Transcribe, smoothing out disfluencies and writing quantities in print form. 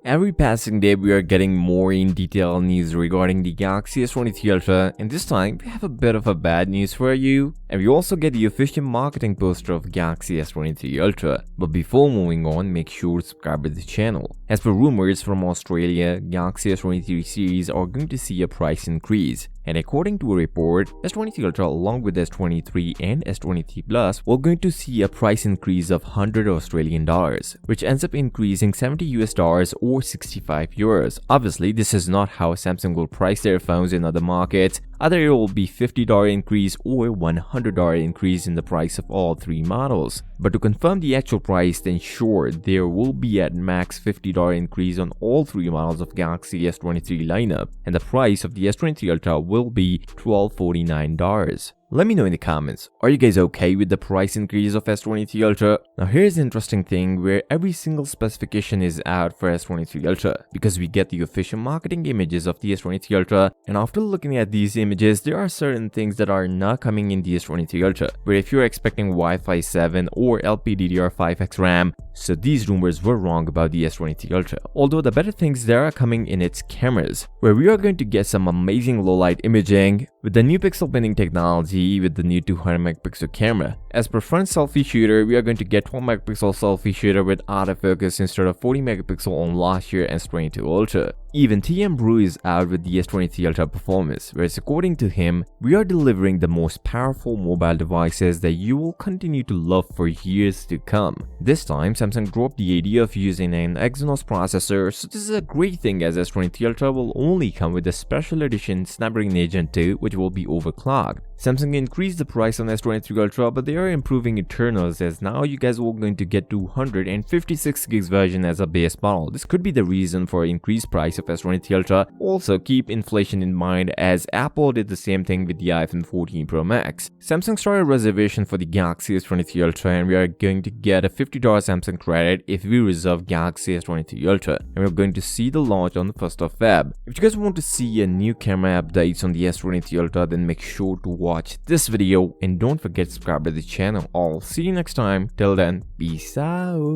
Every passing day, we are getting more in detail news regarding the Galaxy S23 Ultra, and this time we have a bit of a bad news for you. And we also get the official marketing poster of Galaxy S23 Ultra. But before moving on, make sure to subscribe to the channel. As per rumors from Australia, Galaxy S23 series are going to see a price increase. And according to a report, S23 Ultra along with S23 and S23 Plus were going to see a price increase of 100 Australian dollars, which ends up increasing 70 US dollars or 65 euros. Obviously, this is not how Samsung will price their phones in other markets. Either it will be $50 increase or $100 increase in the price of all three models. But to confirm the actual price, then sure, there will be at max $50 increase on all three models of Galaxy S23 lineup, and the price of the S23 Ultra will be $1,249. Let me know in the comments, are you guys okay with the price increase of S23 Ultra? Now here's the interesting thing where every single specification is out for S23 Ultra because we get the official marketing images of the S23 Ultra, and after looking at these images, there are certain things that are not coming in the S23 Ultra, where if you're expecting Wi-Fi 7 or LPDDR5X RAM, so these rumors were wrong about the S23 Ultra. Although the better things that are coming in its cameras, where we are going to get some amazing low light imaging with the new pixel binning technology with the new 200 megapixel camera. As per front selfie shooter, we are going to get 12 megapixel selfie shooter with autofocus instead of 40 megapixel on last year S22 Ultra. Even TM Brew is out with the S23 Ultra performance, whereas according to him, we are delivering the most powerful mobile devices that you will continue to love for years to come. This time, Samsung dropped the idea of using an exynos processor, so this is a great thing as S23 Ultra will only come with a special edition Snapdragon Gen 2 which will be overclocked. Samsung increased the price on S23 Ultra, but they are improving internals as now you guys are going to get 256 gigs version as a base model. This could be the reason for increased price of S23 Ultra. Also keep inflation in mind as Apple did the same thing with the iPhone 14 Pro Max. Samsung started reservation for the Galaxy S23 Ultra and we are going to get a $50 Samsung credit if we reserve Galaxy S23 Ultra, and we're going to see the launch on the 1st of Feb. If you guys want to see a new camera updates on the S23 Ultra, then make sure to watch this video and don't forget to subscribe to the channel. I'll see you next time. Till then, peace out.